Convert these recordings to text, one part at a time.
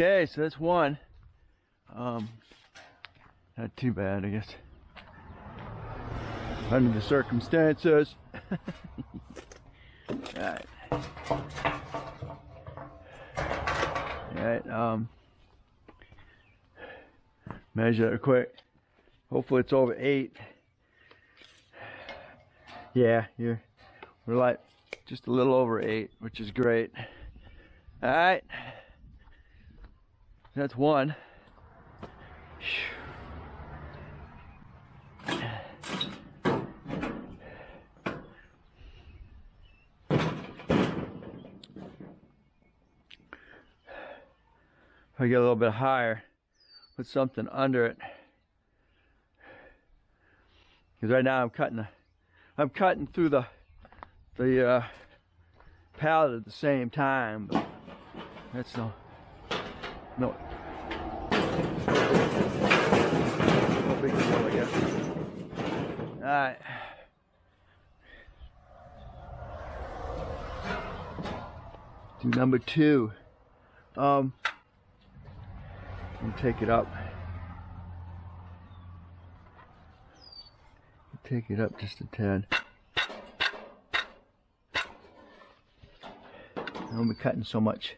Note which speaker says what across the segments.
Speaker 1: Okay, so that's one. Not too bad, I guess, under the circumstances. Alright. Alright, measure it quick. Hopefully it's over 8. Yeah, we're like just a little over 8, which is great. Alright. That's one. If I get a little bit higher, put something under it. Because right now I'm cutting through the pallet at the same time, but that's no big deal, I guess. Alright. Do number 2. Let me take it up. Take it up just a tad. I won't be cutting so much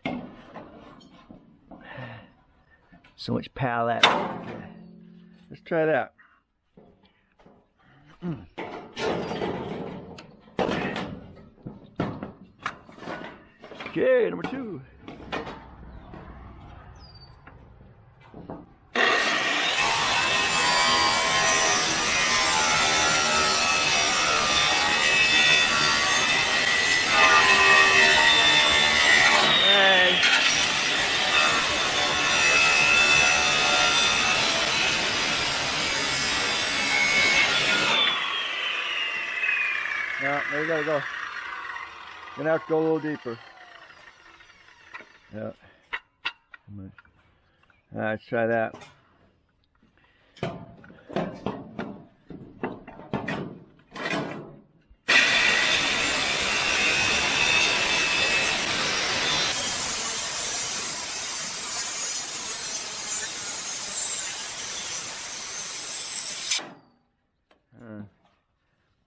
Speaker 1: pallet. Let's try that. Okay, number 2. Yeah, there you gotta go. Gonna have to go a little deeper. Yeah. Alright, let's try that.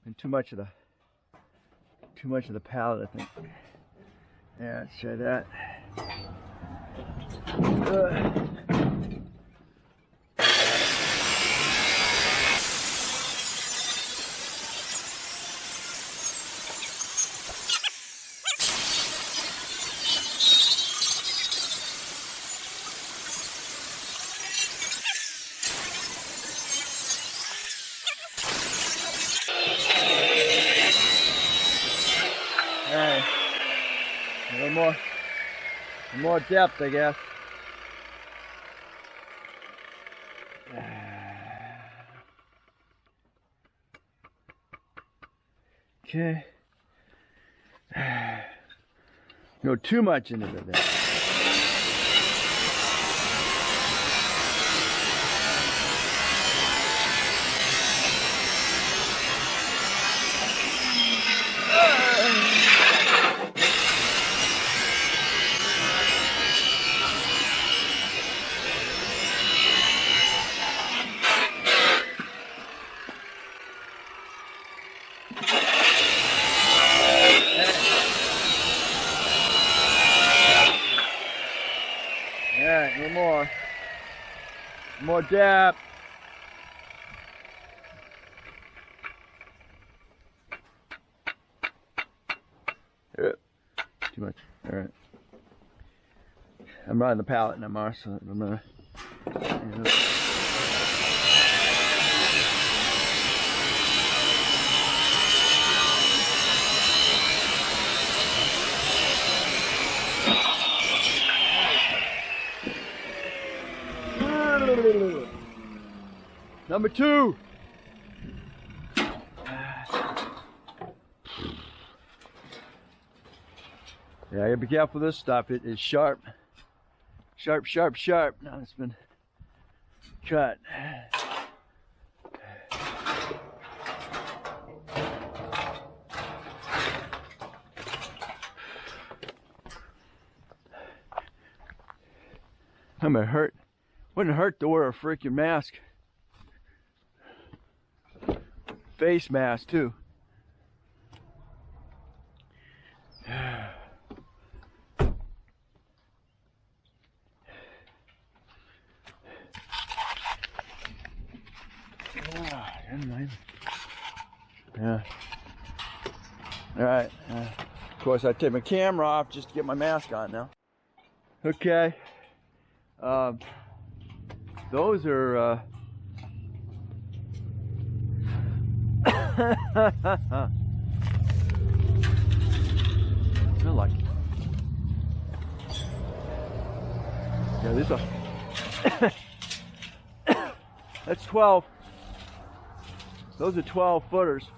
Speaker 1: And too much of the pallet, I think. Yeah, let's try that. Alright, a little more depth, I guess. Okay. Go too much into that. Alright, a little more. More depth. Too much. Alright. I'm riding the pallet now, Mars, so I'm gonna. Number 2. Yeah, you gotta be careful with this stuff. It is sharp. Sharp, sharp, sharp. Now it's been cut. Wouldn't hurt to wear a freaking mask. Face mask too. Yeah. All right. Of course, I take my camera off just to get my mask on now. Okay. Those are. I like it. Yeah, these are. That's 12. Those are 12 footers,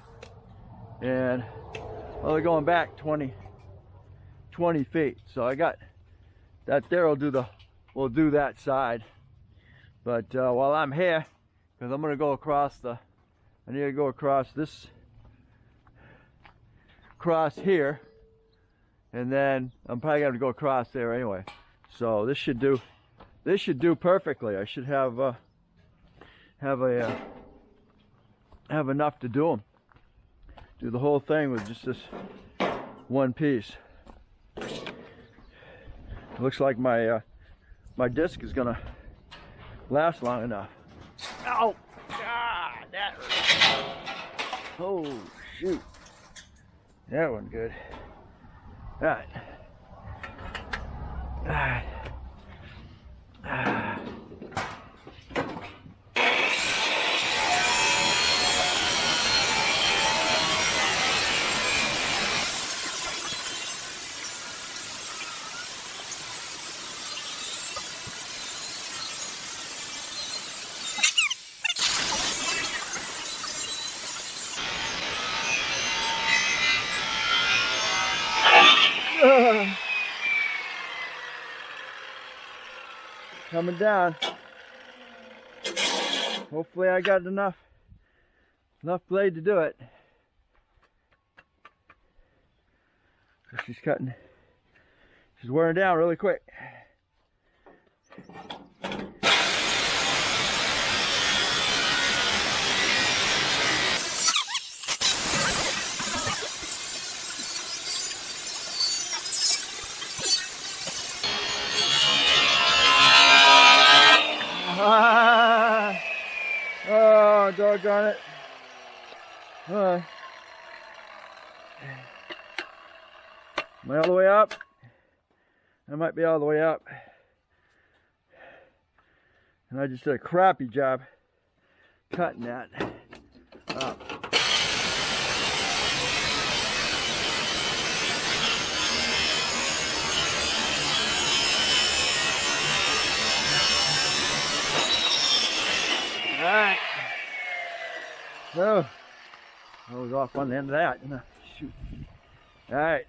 Speaker 1: and well, they're going back 20 feet. So I got that there. We'll do that side. But while I'm here, because I'm going to go across I need to go across here, and then I'm probably going to go across there anyway. So this should do perfectly. I should have enough to do them. Do the whole thing with just this one piece. It looks like my disc is gonna last long enough. Ow! Ah, that hurt. Oh shoot! That wasn't good. All right. All right. Coming down. Hopefully I got enough blade to do it. She's cutting. She's wearing down really quick. Oh, doggone it. Am I all the way up? I might be all the way up. And I just did a crappy job cutting that up. Alright. So, I was off on the end of that. Shoot. Alright.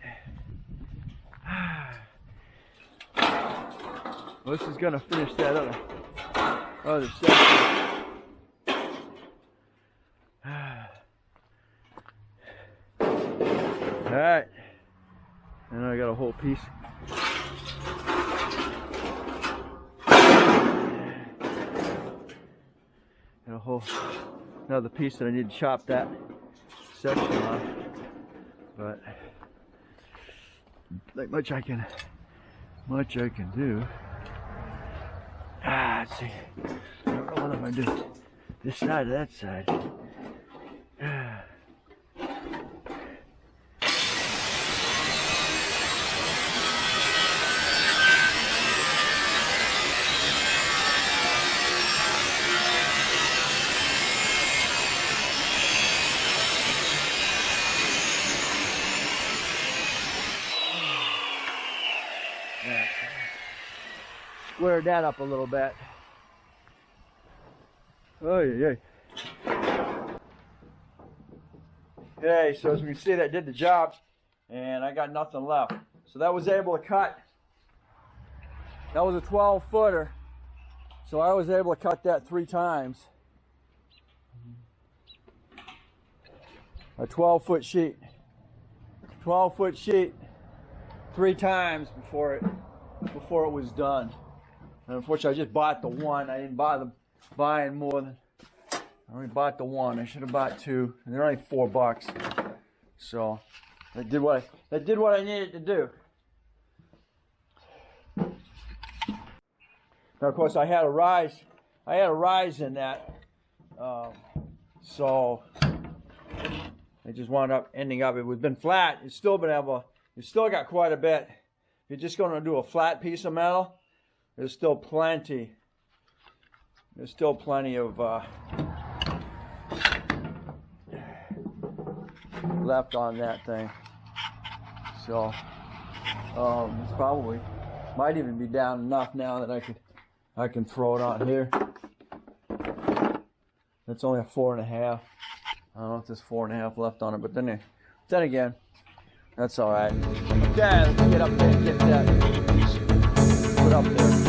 Speaker 1: Well, this is going to finish that other section. Alright. And I got a whole piece. Another piece that I need to chop that section off, but not much I can do. Let's see. I don't know what I'm gonna do. This side or that side. Squared that up a little bit. Oh yeah. Okay, so as we can see, that did the job, and I got nothing left. So that was able to cut. That was a 12 footer, so I was able to cut that 3 times. A 12-foot sheet. 12-foot sheet 3 times before it was done. And unfortunately, I just bought the one. I didn't bother buying more than. I only bought the one. I should have bought two. And they're only $4. So that did what I needed to do. Now, of course, I had a rise in that. So it just wound up ending up. It would have been flat. It's still been able. You still got quite a bit. If you're just going to do a flat piece of metal, there's still plenty. There's still plenty of left on that thing. So it's probably might even be down enough now that I can throw it on here. It's only a 4.5. I don't know if there's 4.5 left on it, but then again, that's all right. Okay, let's get up there and get that piece put up there.